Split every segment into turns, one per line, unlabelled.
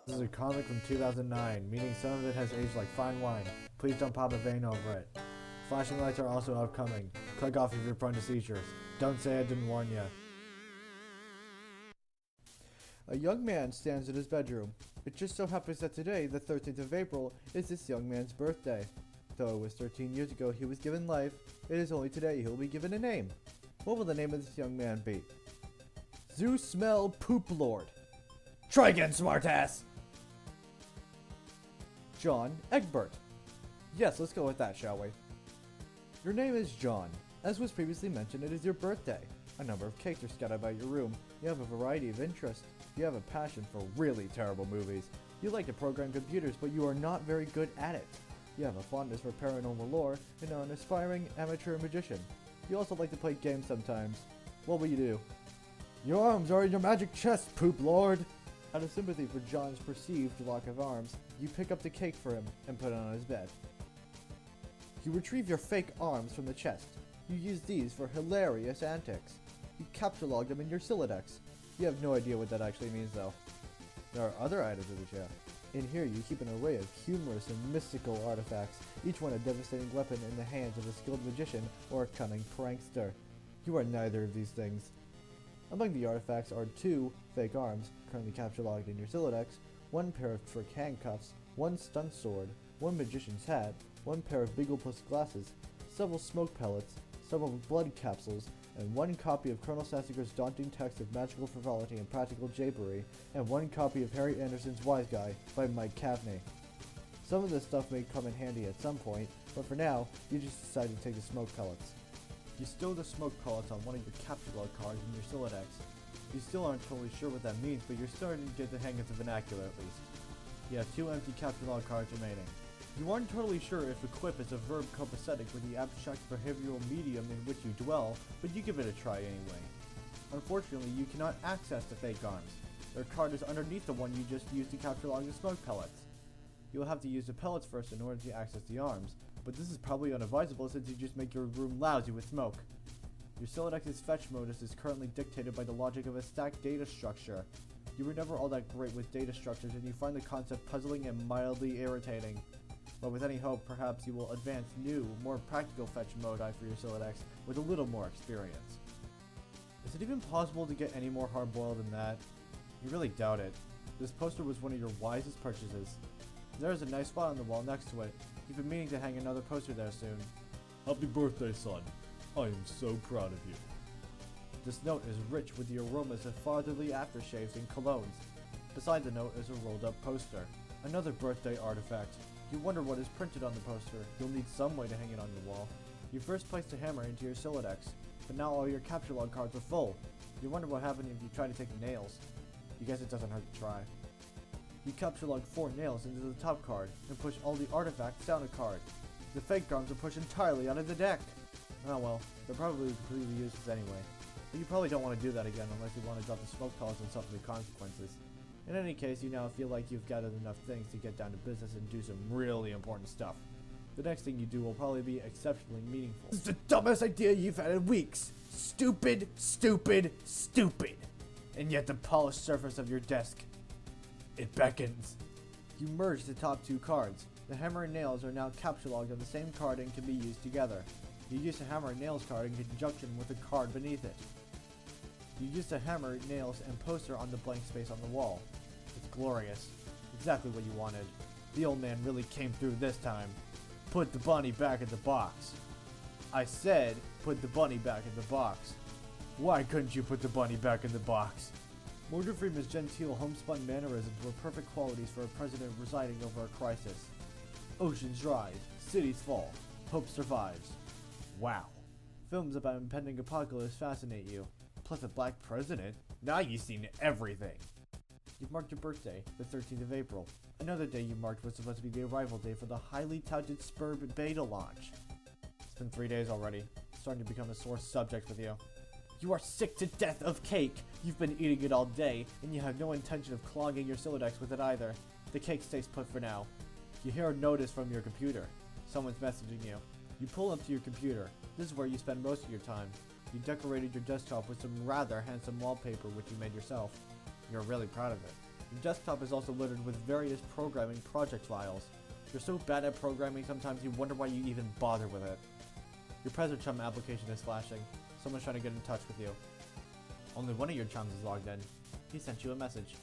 This is a comic from 2009, meaning some of it has aged like fine wine. Please don't pop a vein over it. Flashing lights are also upcoming. Click off if you're prone to seizures. Don't say I didn't warn ya. A young man stands in his bedroom. It just so happens that today, the 13th of April, is this young man's birthday. Though it was 13 years ago he was given life, it is only today he'll be given a name. What will the name of this young man be? Zeus Smell Poop Lord. Try again, smartass! John Egbert. Yes, let's go with that, shall we? Your name is John. As was previously mentioned, it is your birthday. A number of cakes are scattered about your room. You have a variety of interests. You have a passion for really terrible movies. You like to program computers, but you are not very good at it. You have a fondness for paranormal lore and are an aspiring amateur magician. You also like to play games sometimes. What will you do? Your arms are in your magic chest, Poop Lord! Out of sympathy for John's perceived lack of arms, you pick up the cake for him and put it on his bed. You retrieve your fake arms from the chest. You use these for hilarious antics. You capture-log them in your Silodex. You have no idea what that actually means, though. There are other items in the chest. In here, you keep an array of humorous and mystical artifacts, each one a devastating weapon in the hands of a skilled magician or a cunning prankster. You are neither of these things. Among the artifacts are 2 fake arms, currently capture-logged in your Silodex, 1 pair of trick handcuffs, 1 stunt sword, 1 magician's hat, 1 pair of Beagle Plus glasses, several smoke pellets, several blood capsules, and 1 copy of Colonel Sassigur's daunting text of magical frivolity and practical japery, and 1 copy of Harry Anderson's Wise Guy by Mike Cavney. Some of this stuff may come in handy at some point, but for now, you just decided to take the smoke pellets. You stow the smoke pellets on one of your capture log cards in your Silodex. You still aren't totally sure what that means, but you're starting to get the hang of the vernacular at least. You have 2 empty capture log cards remaining. You aren't totally sure if equip is a verb copacetic with the abstract behavioral medium in which you dwell, but you give it a try anyway. Unfortunately, you cannot access the fake arms. Their card is underneath the one you just used to capture log the smoke pellets. You will have to use the pellets first in order to access the arms, but this is probably unadvisable since you just make your room lousy with smoke. Your Silodex's fetch modus is currently dictated by the logic of a stacked data structure. You were never all that great with data structures and you find the concept puzzling and mildly irritating. But with any hope, perhaps you will advance new, more practical fetch modi for your Silodex with a little more experience. Is it even possible to get any more hard-boiled than that? You really doubt it. This poster was one of your wisest purchases. There is a nice spot on the wall next to it. You've been meaning to hang another poster there soon. Happy birthday, son. I am so proud of you. This note is rich with the aromas of fatherly aftershaves and colognes. Beside the note is a rolled-up poster. Another birthday artifact. You wonder what is printed on the poster. You'll need some way to hang it on your wall. You first placed a hammer into your Silodex, but now all your capture log cards are full. You wonder what happened if you try to take the nails. You guess it doesn't hurt to try. You capture log 4 nails into the top card, and push all the artifacts down a card. The fake arms are pushed entirely onto the deck. Oh well, they're probably completely useless anyway. But you probably don't want to do that again unless you want to drop the smoke pellets and suffer the consequences. In any case, you now feel like you've gathered enough things to get down to business and do some really important stuff. The next thing you do will probably be exceptionally meaningful. This is the dumbest idea you've had in weeks! Stupid, stupid, stupid! And yet the polished surface of your desk, it beckons. You merge the top 2 cards. The hammer and nails are now capture logged on the same card and can be used together. You use the hammer and nails card in conjunction with the card beneath it. You use the hammer, nails, and poster on the blank space on the wall. It's glorious. Exactly what you wanted. The old man really came through this time. Put the bunny back in the box. I said, put the bunny back in the box. Why couldn't you put the bunny back in the box? Morgan Freeman's genteel homespun mannerisms were perfect qualities for a president residing over a crisis. Oceans rise, cities fall, hope survives. Wow. Films about impending apocalypse fascinate you. Plus a black president? Now you've seen everything. You've marked your birthday, the 13th of April. Another day you marked was supposed to be the arrival day for the highly touted Spurb beta launch. It's been 3 days already. It's starting to become a sore subject with you. You are sick to death of cake. You've been eating it all day, and you have no intention of clogging your Silodex with it either. The cake stays put for now. You hear a notice from your computer. Someone's messaging you. You pull up to your computer. This is where you spend most of your time. You decorated your desktop with some rather handsome wallpaper which you made yourself. You're really proud of it. Your desktop is also littered with various programming project files. You're so bad at programming sometimes you wonder why you even bother with it. Your PreserChum application is flashing. Someone's trying to get in touch with you. Only one of your chums is logged in. He sent you a message.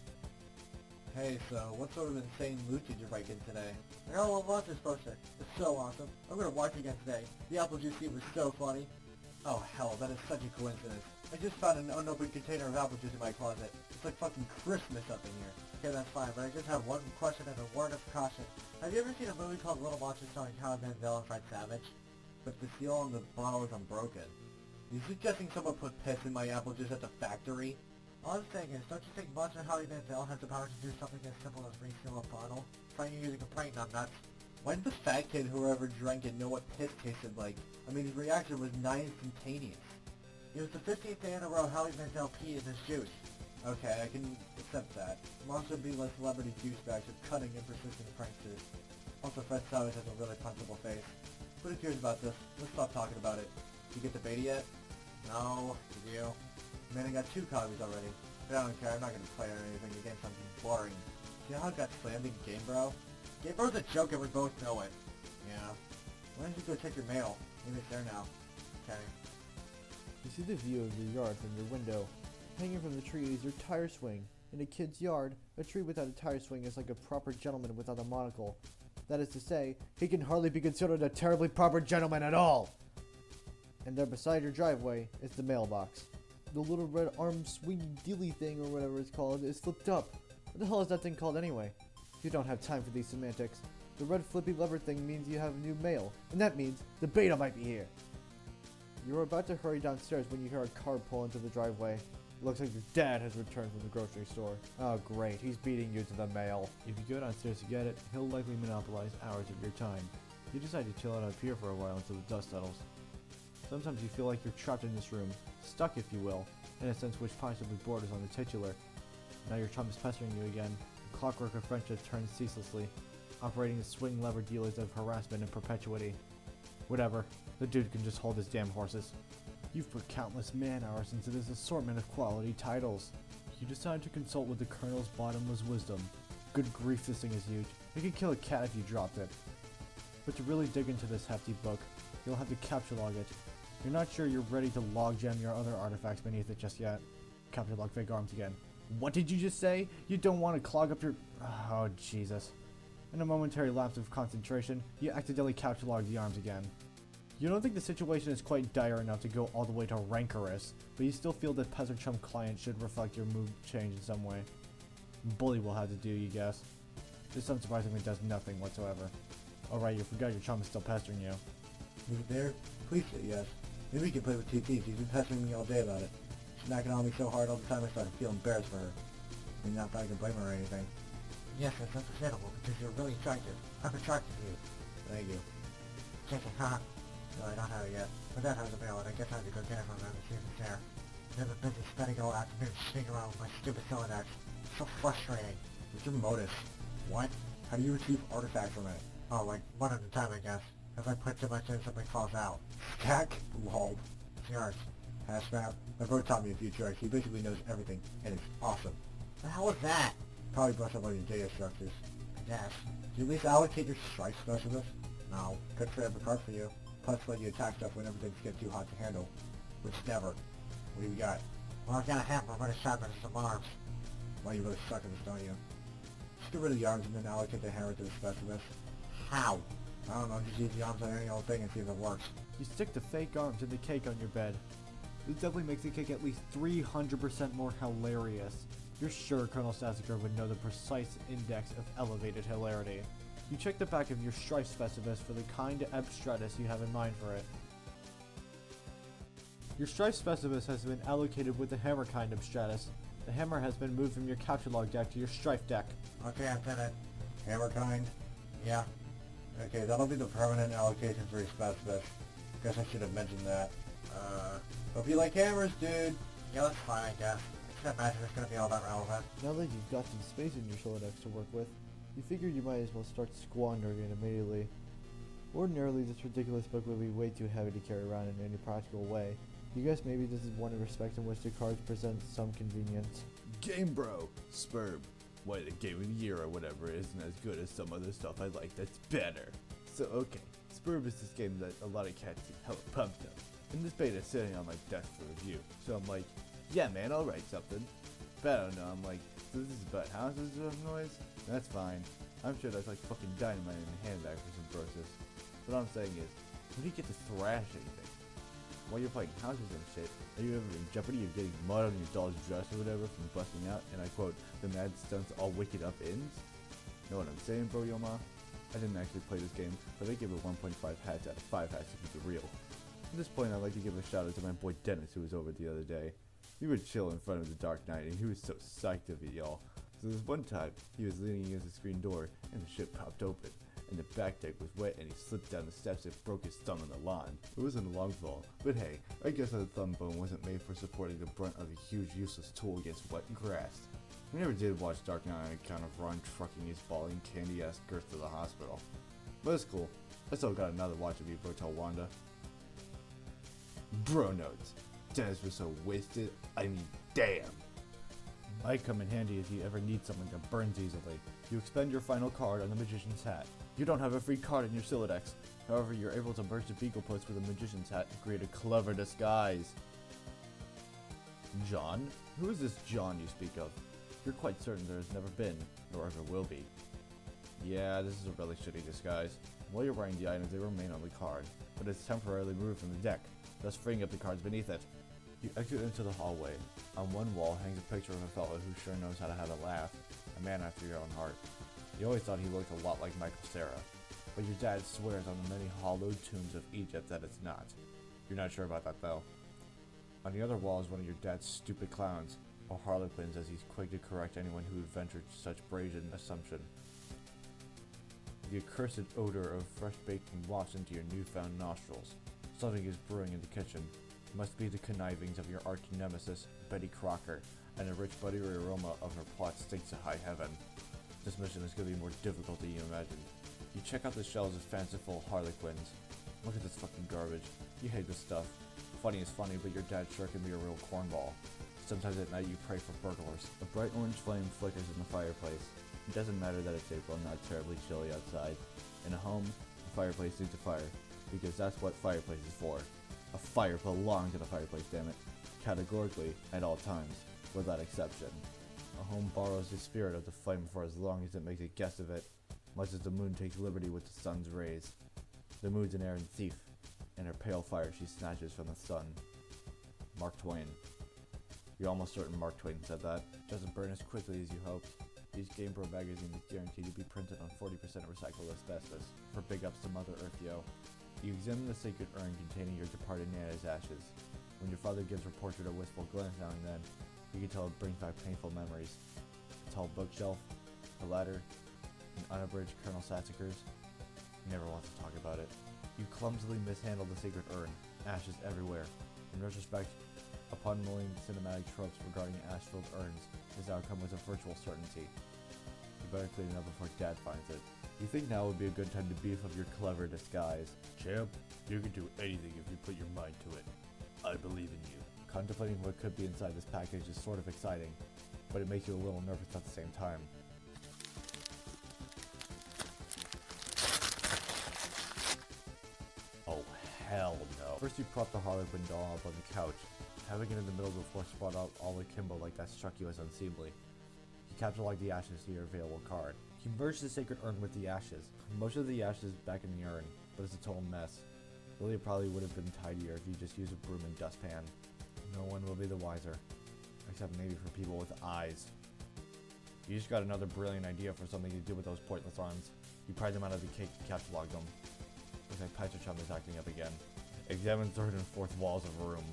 Hey, so what sort of insane loot did you break in today? I got a little monster poster. It's so awesome. I'm gonna watch it again today. The apple juice scene was so funny. Oh hell, that is such a coincidence. I just found an unopened container of apple juice in my closet. It's like fucking Christmas up in here. Okay, that's fine, but I just have one question and a word of caution. Have you ever seen a movie called Little Monsters starring Howie Mandel and Fred Savage? But the seal on the bottle is unbroken. Are you suggesting someone put piss in my apple juice at the factory? All I'm saying is, don't you think Monster Howie Mandel has the power to do something as simple as reseal a bottle? Trying using a prank on nuts. Why did the fat kid whoever drank it know what piss tasted like? I mean, his reaction was nigh instantaneous. It was the 15th day in a row Howie Mandel peed in his juice. Okay, I can accept that. Monster B-list celebrity douchebags with cunning and persistent pranksters. Also, Fred Savage has a really punchable face. Who cares about this? Let's stop talking about it. Did you get the beta yet? No. Did you? Man, I got 2 copies already. But I don't care, I'm not gonna play or anything. The game's something boring. See how I got slammed in Game Bro? Game Bro's a joke and we both know it. Yeah. Why don't you go check your mail? Maybe it's there now. Okay.
You see the view of your yard from your window. Hanging from the tree is your tire swing. In a kid's yard, a tree without a tire swing is like a proper gentleman without a monocle. That is to say, he can hardly be considered a terribly proper gentleman at all! And there beside your driveway is the mailbox. The little red arm swingy dealy thing or whatever it's called is flipped up. What the hell is that thing called anyway? You don't have time for these semantics. The red flippy lever thing means you have new mail, and that means the beta might be here. You're about to hurry downstairs when you hear a car pull into the driveway. It looks like your dad has returned from the grocery store. Oh great, he's beating you to the mail. If you go downstairs to get it, he'll likely monopolize hours of your time. You decide to chill out up here for a while until the dust settles. Sometimes you feel like you're trapped in this room, stuck if you will, in a sense which possibly borders on the titular. Now your chum is pestering you again. The clockwork of friendship turns ceaselessly, operating the swing lever dealers of harassment in perpetuity. Whatever, the dude can just hold his damn horses. You've put countless man-hours into this assortment of quality titles. You decide to consult with the Colonel's bottomless wisdom. Good grief, this thing is huge. It could kill a cat if you dropped it. But to really dig into this hefty book, you'll have to capture log it. You're not sure you're ready to log jam your other artifacts beneath it just yet. Capture log fake arms again. What did you just say? You don't want to clog up your... Oh, Jesus. In a momentary lapse of concentration, you accidentally capture log the arms again. You don't think the situation is quite dire enough to go all the way to rancorous, but you still feel that PreserChum client should reflect your mood change in some way. Bully will have to do, you guess. This unsurprisingly does nothing whatsoever. Alright, you forgot your chum is still pestering you.
Is it there? Please say yes. Maybe we can play with TTs. He's been pestering me all day about it. Snacking on me so hard all the time I started feeling embarrassed for her. I mean, not that I can blame her or anything. Yes, that's understandable because you're really attractive. I'm attracted to you. Thank you. Chicken, haha. No, I don't have it yet. My dad has a mail and I guess I have to go get it from him and see if it's there. Never busy spending all afternoon sneaking around with my stupid Cylinex. So frustrating. What's your motive? What? How do you retrieve artifacts from it? Oh, like one at a time, I guess. If I put too much in, something falls out. Stack? Lol. It's yours. Hazmat. My bro taught me a few tricks. He basically knows everything, and it's awesome. The hell is that? Probably brush up on your data structures. I guess. Do you at least allocate your strike specialist? No. Could trade up a card for you. Plus let you attack stuff whenever things get too hot to handle. Which never. What do you got? Well, I've got a hammer, but a shotgun and some arms. Well, you really suck at this, don't you? Just get rid of the arms and then allocate the hammer to the specialist. How? I don't know, just use the arms on any old thing and see if it works.
You stick the fake arms in the cake on your bed. This definitely makes the cake at least 300% more hilarious. You're sure Colonel Sassacre would know the precise index of elevated hilarity. You check the back of your strife specialist for the kind of abstratus you have in mind for it. Your strife specialist has been allocated with the hammer kind abstratus. The hammer has been moved from your capture log deck to your strife deck.
Okay, I've done it. Hammer kind? Yeah. Okay, that'll be the permanent allocation for your specialist. Guess I should have mentioned that. Hope you like hammers, dude. Yeah, that's fine, I guess. I can't imagine it's gonna be all that relevant.
Now that you've got some space in your Cylinex to work with, you figure you might as well start squandering it immediately. Ordinarily, this ridiculous book would be way too heavy to carry around in any practical way. You guess maybe this is one respect in which the cards present some convenience.
Game Bro, Spurb.
why the game of the year or whatever isn't as good as some other stuff I like that's better. So okay, Spurb is this game that a lot of cats get hella pumped up. And this beta's sitting on my desk for review. So I'm like, yeah man, I'll write something. But I don't know, I'm like, so this is about houses that have noise? That's fine. I'm sure that's like fucking dynamite in a handbag for some process. What I'm saying is, when do you get to thrash anything? While you're playing houses and shit, are you ever in jeopardy of getting mud on your doll's dress or whatever from busting out, and I quote, the mad stunts all wicked up ends? Know what I'm saying, bro, Yoma? I didn't actually play this game, but I give it 1.5 hats out of 5 hats to keep it real. At this point, I'd like to give a shout out to my boy Dennis, who was over the other day. We would chill in front of the Dark Knight, and he was so psyched of it, y'all. So this one time, he was leaning against the screen door, and the shit popped open, and the back deck was wet, and he slipped down the steps and broke his thumb on the lawn. It wasn't a long fall, but hey, I guess that thumb bone wasn't made for supporting the brunt of a huge useless tool against wet grass. We never did watch Dark Knight on account of Ron trucking his bawling candy-ass girth to the hospital. But it's cool. I still got another watch of you, bro, tell Wanda. Bro notes. Dennis was so wasted, I mean, damn. Might come in handy if you ever need something that burns easily. You expend your final card on the Magician's Hat. You don't have a free card in your Silodex. However, you're able to merge the Beagle Post with a Magician's Hat to create a clever disguise. John? Who is this John you speak of? You're quite certain there has never been, nor ever will be. Yeah, this is a really shitty disguise. While you're wearing the items, they remain on the card, but it's temporarily removed from the deck, thus freeing up the cards beneath it. You exit into the hallway. On one wall hangs a picture of a fellow who sure knows how to have a laugh, a man after your own heart. You always thought he looked a lot like Michael Cera, but your dad swears on the many hollowed tombs of Egypt that it's not. You're not sure about that though. On the other wall is one of your dad's stupid clowns, or harlequins, as he's quick to correct anyone who ventured such brazen assumption. The accursed odor of fresh bacon wafts into your newfound nostrils. Something is brewing in the kitchen. It must be the connivings of your arch nemesis, Betty Crocker, and the rich buttery aroma of her plot stinks to high heaven. This mission is going to be more difficult than you imagined. You check out the shelves of fanciful harlequins. Look at this fucking garbage. You hate this stuff. Funny is funny, but your dad sure can be a real cornball. Sometimes at night you pray for burglars. A bright orange flame flickers in the fireplace. It doesn't matter that it's April and not terribly chilly outside. In a home, a fireplace needs a fire, because that's what fireplace is for. A fire belongs in a fireplace, damn it. Categorically, at all times, without exception. A home borrows the spirit of the flame for as long as it makes a guest of it, much as the moon takes liberty with the sun's rays. The moon's an errant thief, and her pale fire she snatches from the sun. Mark Twain. You're almost certain Mark Twain said that. Doesn't burn as quickly as you hoped. Each GamePro magazine is guaranteed to be printed on 40% recycled asbestos. For big ups to Mother Earth, yo. You examine the sacred urn containing your departed Nana's ashes. When your father gives her portrait a wistful glance now and then, you can tell it brings back painful memories. A tall bookshelf, a ladder, an unabridged Colonel Sassacres. He never wants to talk about it. You clumsily mishandle the sacred urn, ashes everywhere. In retrospect, upon mulling cinematic tropes regarding ash-filled urns, his outcome was a virtual certainty. You better clean it up before Dad finds it. You think now would be a good time to beef up your clever disguise. Champ, you can do anything if you put your mind to it. I believe in you. Contemplating what could be inside this package is sort of exciting, but it makes you a little nervous at the same time. Oh, hell no. First you prop the Harlequin doll up on the couch. Having it in the middle before spot out all akimbo like that struck you as unseemly. You capture like the ashes to your available card. You merge the sacred urn with the ashes. Most of the ashes back in the urn, but it's a total mess. Really, it probably would have been tidier if you just used a broom and dustpan. No one will be the wiser. Except maybe for people with eyes. You just got another brilliant idea for something to do with those pointless urns. You pry them out of the cake to catalog them. Looks like Patrichum is acting up again. Examine third and fourth walls of a room.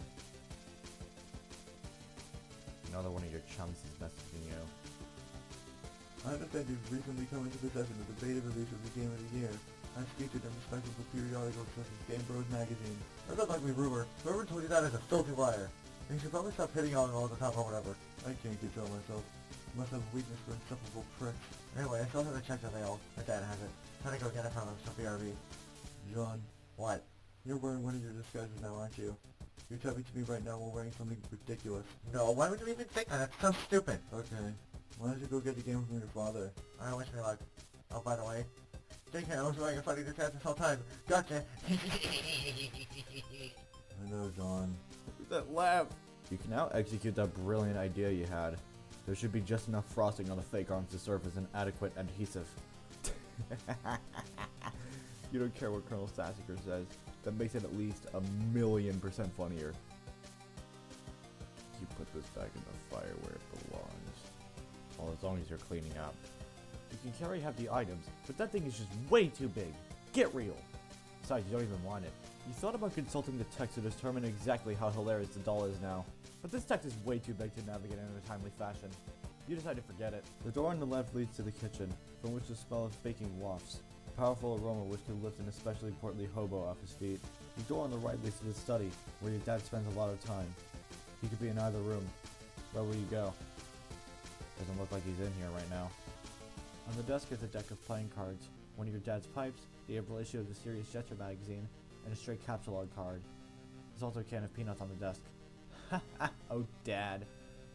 Another one of your chums is messaging you.
I understand you've recently come into possession of the beta release of the Game of the Year, as featured in respectable periodicals such as Game Bros magazine. That doesn't like me, rumor. Whoever told you that is a filthy liar. You should probably stop hitting on all the time or whatever. I can't control myself. I must have a weakness for insufferable pricks. Anyway, I still have to check the mail. My dad has it. Trying to go get it from him, so BRB. John. What? You're wearing one of your disguises now, aren't you? You're talking to me right now while wearing something ridiculous. No, why would you even think that? That's so stupid. Okay. Why don't you go get the game from your father? I wish me luck. Oh, by the way, think I was wearing a funny this whole time. Gotcha. I know, John.
That laugh! You can now execute that brilliant idea you had. There should be just enough frosting on the fake arms to serve as an adequate adhesive. You don't care what Colonel Sassacre says. That makes it at least 1,000,000% funnier. You put this back in the fire where it belongs. Well, as long as you're cleaning up. You can carry heavy items, but that thing is just way too big. Get real! Besides, you don't even want it. You thought about consulting the text to determine exactly how hilarious the doll is now, but this text is way too big to navigate in a timely fashion. You decide to forget it. The door on the left leads to the kitchen, from which the smell of baking wafts. A powerful aroma which could lift an especially portly hobo off his feet. The door on the right leads to the study, where your dad spends a lot of time. He could be in either room. Where will you go? Doesn't look like he's in here right now. On the desk is a deck of playing cards, one of your dad's pipes, the April issue of the Serious Gesture magazine, and a stray capsulog card. There's also a can of peanuts on the desk. Oh, Dad.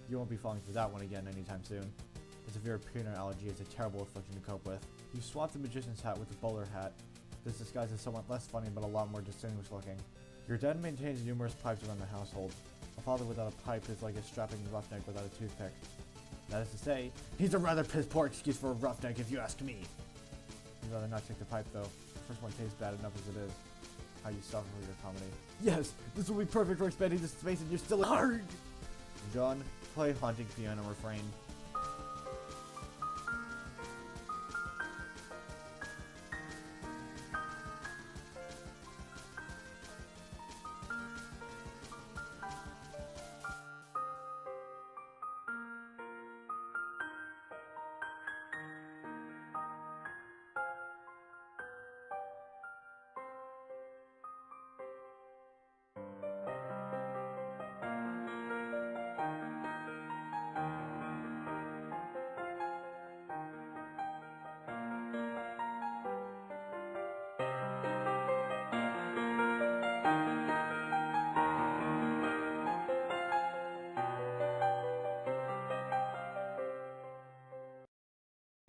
You won't be falling for that one again anytime soon. A severe peanut allergy is a terrible affliction to cope with. You swap the magician's hat with the bowler hat. This disguise is somewhat less funny but a lot more distinguished looking. Your dad maintains numerous pipes around the household. A father without a pipe is like a strapping roughneck without a toothpick. That is to say, he's a rather piss-poor excuse for a roughneck if you ask me. You'd rather not take the pipe though. The first one tastes bad enough as it is. How you suffer for your comedy. Yes, this will be perfect for expanding the space and you're still hard. John, play Haunting Piano Refrain.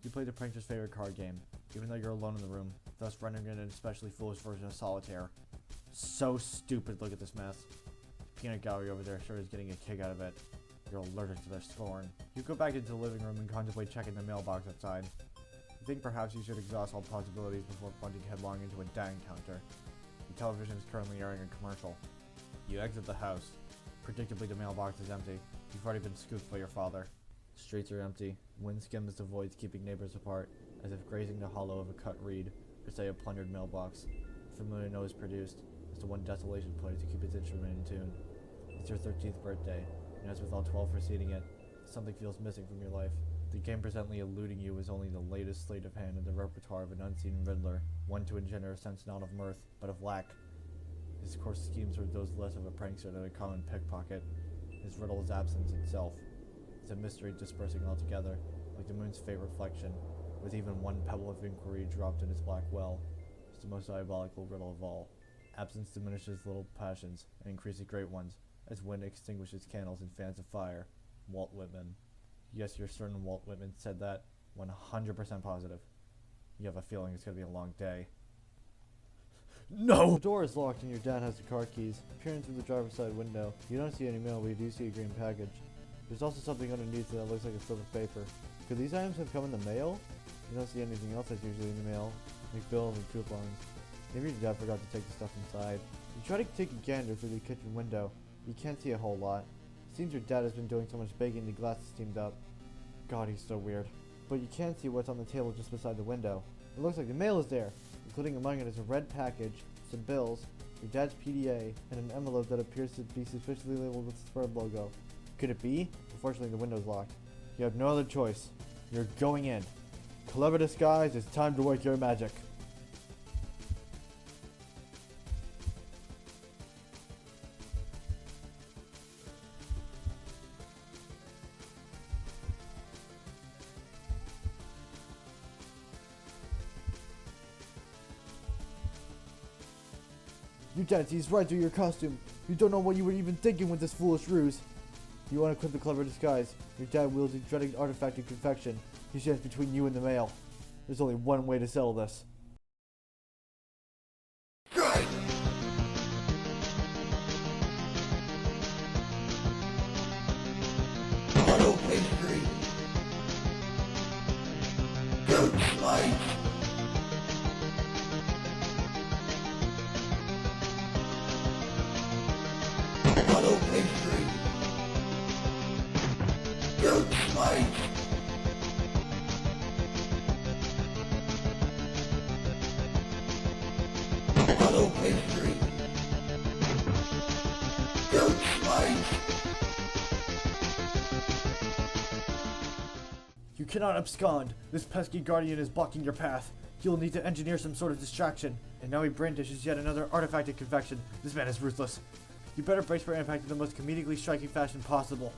You play the prankster's favorite card game, even though you're alone in the room, thus rendering it an especially foolish version of solitaire. So stupid, look at this mess. The peanut gallery over there sure is getting a kick out of it. You're allergic to their scorn. You go back into the living room and contemplate checking the mailbox outside. You think perhaps you should exhaust all possibilities before plunging headlong into a dang counter. The television is currently airing a commercial. You exit the house. Predictably, the mailbox is empty. You've already been scooped by your father. The streets are empty. Wind skims the voids, keeping neighbors apart, as if grazing the hollow of a cut reed, or say a plundered mailbox. A familiar note is produced, as the one desolation plays to keep its instrument in tune. It's your 13th birthday, and as with all 12 preceding it, something feels missing from your life. The game presently eluding you is only the latest sleight of hand in the repertoire of an unseen riddler, one to engender a sense not of mirth, but of lack. His coarse schemes are those less of a prankster than a common pickpocket. His riddle is absence itself. It's a mystery dispersing altogether, like the moon's faint reflection, with even one pebble of inquiry dropped in its black well. It's the most diabolical riddle of all. Absence diminishes little passions, and increases great ones, as wind extinguishes candles in fans of fire. Walt Whitman. Yes, you're certain Walt Whitman said that. 100% positive. You have a feeling it's gonna be a long day. No! The door is locked and your dad has the car keys. Peering through the driver's side window, you don't see any mail, but you do see a green package. There's also something underneath that looks like a slip of paper. Could these items have come in the mail? You don't see anything else that's usually in the mail, like bills and coupons. Maybe your dad forgot to take the stuff inside. You try to take a gander through the kitchen window. You can't see a whole lot. Seems your dad has been doing so much baking the glass is steamed up. God, he's so weird. But you can see what's on the table just beside the window. It looks like the mail is there, including among it is a red package, some bills, your dad's PDA, and an envelope that appears to be suspiciously labeled with the Sperm logo. Could it be? Unfortunately, the window's locked. You have no other choice. You're going in. Clever disguise, it's time to work your magic. You dad sees right through your costume. You don't know what you were even thinking with this foolish ruse. You want to quit the clever disguise. Your dad wields a dreaded artifact of confection. He stands between you and the mail. There's only one way to settle this.
Good! Auto pastry. Goat slice. Auto pastry. Goat slice. Auto pastry. Goat slice.
You cannot abscond. This pesky guardian is blocking your path. You'll need to engineer some sort of distraction. And now he brandishes yet another artifact of confection. This man is ruthless. You better brace for impact in the most comedically striking fashion possible.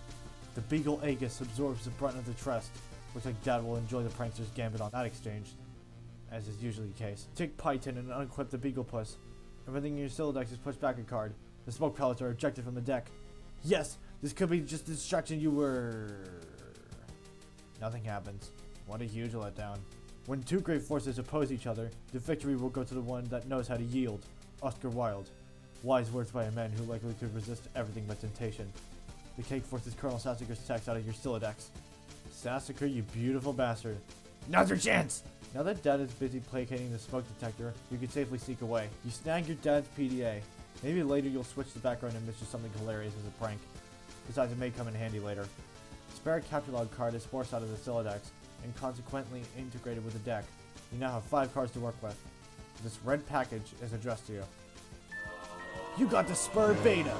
The Beagle Aegis absorbs the brunt of the trust. Looks like Dad will enjoy the prankster's gambit on that exchange, as is usually the case. Take Python and unequip the Beagle Puss. Everything in your Silodex is pushed back a card. The smoke pellets are ejected from the deck. Yes, this could be just the distraction you were... Nothing happens. What a huge letdown. When two great forces oppose each other, the victory will go to the one that knows how to yield. Oscar Wilde. Wise words by a man who likely could resist everything but temptation. The cake forces Colonel Sassacre's text out of your Silodex. Sassacre, you beautiful bastard. Now's your chance! Now that Dad is busy placating the smoke detector, you can safely sneak away. You snag your dad's PDA. Maybe later you'll switch the background image to something hilarious as a prank. Besides, it may come in handy later. Spare capture log card is forced out of the Silodex, and consequently integrated with the deck. You now have 5 cards to work with. This red package is addressed to you. You got the Spur Beta!